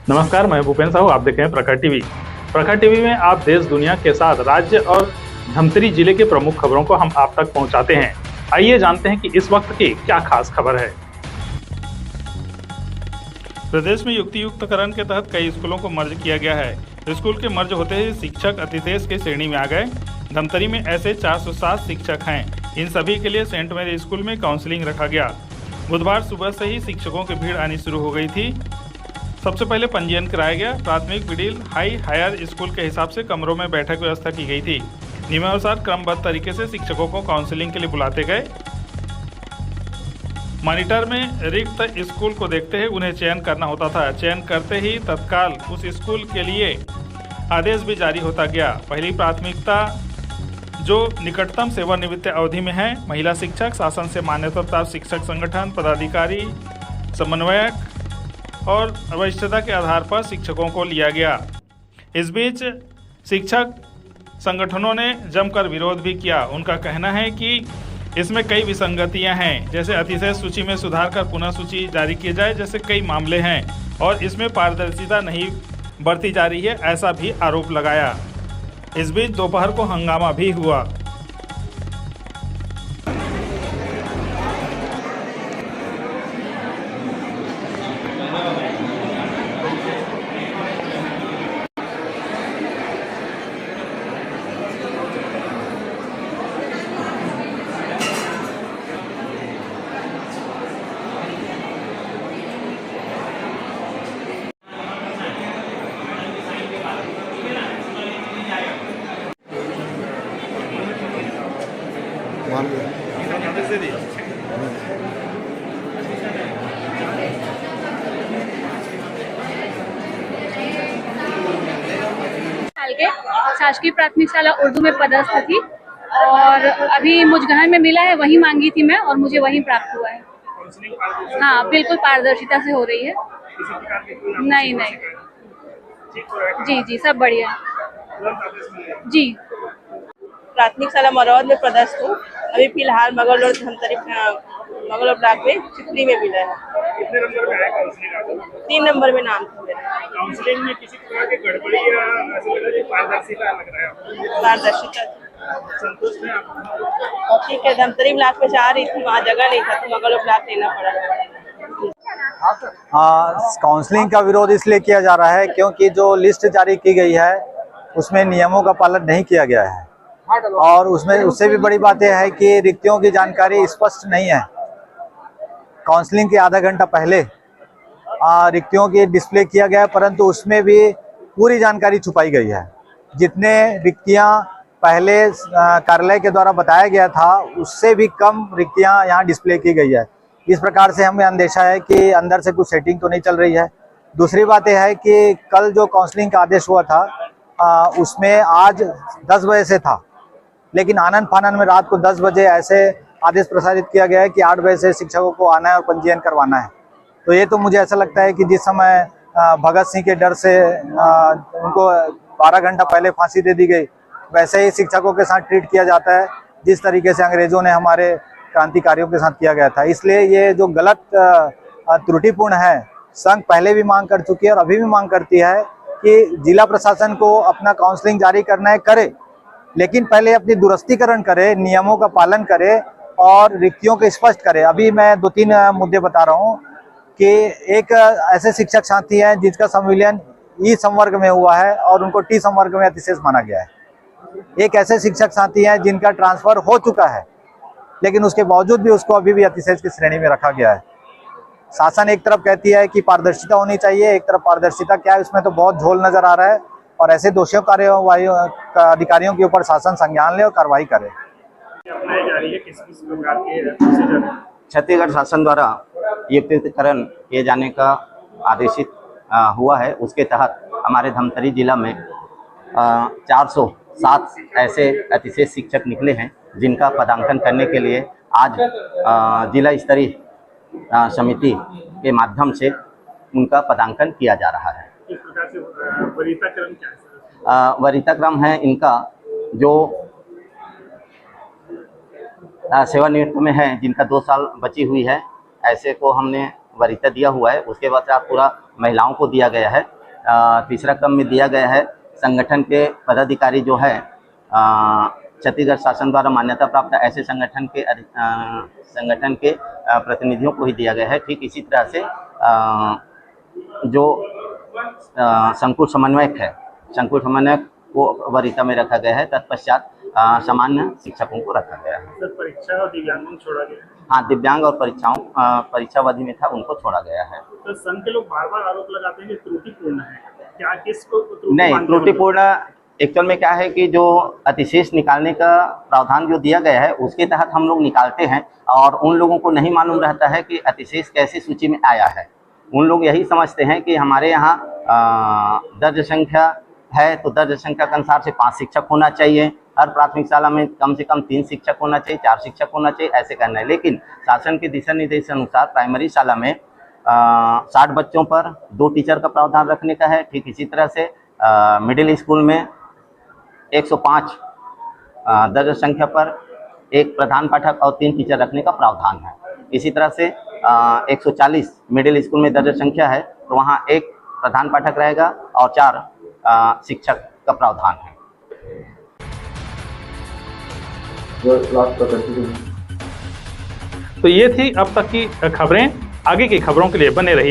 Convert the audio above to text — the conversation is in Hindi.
नमस्कार, मैं भूपेन साहू। आप देख रहे हैं प्रखर टीवी। प्रखर टीवी में आप देश दुनिया के साथ राज्य और धमतरी जिले के प्रमुख खबरों को हम आप तक पहुंचाते हैं। आइए जानते हैं कि इस वक्त की क्या खास खबर है। प्रदेश में युक्तियुक्तकरण के तहत कई स्कूलों को मर्ज किया गया है। स्कूल के मर्ज होते ही शिक्षक अतिदेश की श्रेणी में आ गए। धमतरी में ऐसे 407 शिक्षक हैं। इन सभी के लिए सेंट मेरी स्कूल में काउंसलिंग रखा गया। बुधवार सुबह से ही शिक्षकों की भीड़ आनी शुरू हो गई थी। सबसे पहले पंजीयन कराया गया। प्राथमिक, मिडिल, हायर स्कूल के हिसाब से कमरों में बैठक व्यवस्था की गई थी। नियमानुसार क्रमबद्ध तरीके से शिक्षकों को काउंसलिंग के लिए बुलाते गए। मॉनिटर में रिक्त स्कूल को देखते ही उन्हें चयन करना होता था। चयन करते ही तत्काल उस स्कूल के लिए आदेश भी जारी होता गया। पहली प्राथमिकता जो निकटतम सेवानिवृत्ति अवधि में है, महिला शिक्षक, शासन से मान्यता प्राप्त शिक्षक संगठन, पदाधिकारी, समन्वयक और वरिष्ठता के आधार पर शिक्षकों को लिया गया। इस बीच शिक्षक संगठनों ने जमकर विरोध भी किया। उनका कहना है कि इसमें कई विसंगतियां हैं, जैसे अतिशय सूची में सुधार कर पुनः सूची जारी की जाए जैसे कई मामले हैं, और इसमें पारदर्शिता नहीं बरती जा रही है, ऐसा भी आरोप लगाया। इस बीच दोपहर को हंगामा भी हुआ। साल के शासकीय प्राथमिक शाला उर्दू में पदस्थ थी और अभी मुजगहन में मिला है, वही मांगी थी मैं और मुझे वही प्राप्त हुआ है। हाँ, बिल्कुल पारदर्शिता से हो रही है। नहीं नहीं, जी जी, सब बढ़िया जी। प्राथमिक शाला मरौद में पदस्थ हूँ। अभी फिलहाल मगल और धमतरी मगल और ब्लॉक में चिपली में मिला है। कितने नंबर में आया काउंसलिंग? 3 नंबर में नाम था मेरा। काउंसलिंग में किसी तरह की गड़बड़ी या ऐसा लग रहा है पारदर्शिता लग रहा है? पारदर्शिता संतुष्ट है आप? ठीक है। धमतरी ब्लॉक में जा रही थी, वहाँ जगह नहीं था तो मगल और ब्लॉक लेना पड़ा। काउंसलिंग का विरोध इसलिए किया जा रहा है क्योंकि जो लिस्ट जारी की गई है उसमें नियमों का पालन नहीं किया गया है, और उसमें उससे भी बड़ी बात यह है कि रिक्तियों की जानकारी स्पष्ट नहीं है। काउंसलिंग के आधा घंटा पहले रिक्तियों की डिस्प्ले किया गया है, परंतु उसमें भी पूरी जानकारी छुपाई गई है। जितने रिक्तियां पहले कार्यालय के द्वारा बताया गया था उससे भी कम रिक्तियां यहाँ डिस्प्ले की गई है। इस प्रकार से हमें अंदेशा है कि अंदर से कुछ सेटिंग तो नहीं चल रही है। दूसरी बात यह है कि कल जो काउंसलिंग का आदेश हुआ था उसमें आज 10 बजे से था, लेकिन आनन फानन में रात को 10 बजे ऐसे आदेश प्रसारित किया गया है कि 8 बजे से शिक्षकों को आना है और पंजीयन करवाना है। तो ये तो मुझे ऐसा लगता है कि जिस समय भगत सिंह के डर से उनको 12 घंटा पहले फांसी दे दी गई, वैसे ही शिक्षकों के साथ ट्रीट किया जाता है जिस तरीके से अंग्रेजों ने हमारे क्रांतिकारियों के साथ किया गया था। इसलिए ये जो गलत त्रुटिपूर्ण है, संघ पहले भी मांग कर चुकी है और अभी भी मांग करती है कि जिला प्रशासन को अपना काउंसलिंग जारी करना है, करे, लेकिन पहले अपनी दुरुस्तीकरण करे, नियमों का पालन करे और रिक्तियों को स्पष्ट करे। अभी मैं 2-3 मुद्दे बता रहा हूँ कि एक ऐसे शिक्षक साथी हैं जिनका संविलियन ई संवर्ग में हुआ है और उनको टी संवर्ग में अतिशेष माना गया है। एक ऐसे शिक्षक साथी हैं जिनका ट्रांसफर हो चुका है, लेकिन उसके बावजूद भी उसको अभी भी अतिशेष की श्रेणी में रखा गया है। शासन एक तरफ कहती है कि पारदर्शिता होनी चाहिए, एक तरफ पारदर्शिता क्या है उसमें तो बहुत झोल नजर आ रहा है, और ऐसे दोषियों अधिकारियों के ऊपर शासन संज्ञान ले और कार्रवाई करे। छत्तीसगढ़ शासन द्वारा युक्तिकरण किए जाने का आदेशित हुआ है। उसके तहत हमारे धमतरी जिला में 407 ऐसे अतिशेष शिक्षक निकले हैं जिनका पदांकन करने के लिए आज जिला स्तरीय समिति के माध्यम से उनका पदांकन किया जा रहा है। किस प्रकार से वरीयता क्रम क्या है? वरीयता क्रम है इनका जो सेवानिवृत्त में है, जिनका 2 साल बची हुई है, ऐसे को हमने वरीयता दिया हुआ है। उसके बाद पूरा महिलाओं को दिया गया है। तीसरा क्रम में दिया गया है संगठन के पदाधिकारी जो है छत्तीसगढ़ शासन द्वारा मान्यता प्राप्त ऐसे संगठन के प्रतिनिधियों को ही दिया गया है। ठीक इसी तरह से जो संकुल समन्वयक है, संकुल समन्वयक को वरीयता में रखा गया है। तत्पश्चात सामान्य शिक्षकों को रखा गया है। सर, परीक्षा और दिव्यांगों को छोड़ा गया है। हाँ, दिव्यांग और परीक्षावधि में था उनको छोड़ा गया है। तो संघ के लोग बार बार आरोप लगाते हैं कि त्रुटिपूर्ण है, क्या किसको नहीं, त्रुटिपूर्ण एक्चुअल में क्या है कि जो अतिशेष निकालने का प्रावधान जो दिया गया है उसके तहत हम लोग निकालते हैं और उन लोगों को नहीं मालूम रहता है कि अतिशेष कैसी सूची में आया है। उन लोग यही समझते हैं कि हमारे यहाँ दर्ज संख्या है तो दर्ज संख्या के अनुसार से 5 शिक्षक होना चाहिए, हर प्राथमिक शाला में कम से कम 3 शिक्षक होना चाहिए, 4 शिक्षक होना चाहिए, ऐसे करना है। लेकिन शासन के दिशा निर्देश अनुसार प्राइमरी शाला में 60 बच्चों पर 2 टीचर का प्रावधान रखने का है। ठीक इसी तरह से मिडिल स्कूल में 105 दर्ज संख्या पर 1 प्रधान पाठक और 3 टीचर रखने का प्रावधान है। इसी तरह से 140 मिडिल स्कूल में दर्ज संख्या है तो वहाँ 1 प्रधान पाठक रहेगा और 4 शिक्षक का प्रावधान है। तो ये थी अब तक की खबरें। आगे की खबरों के लिए बने रहिए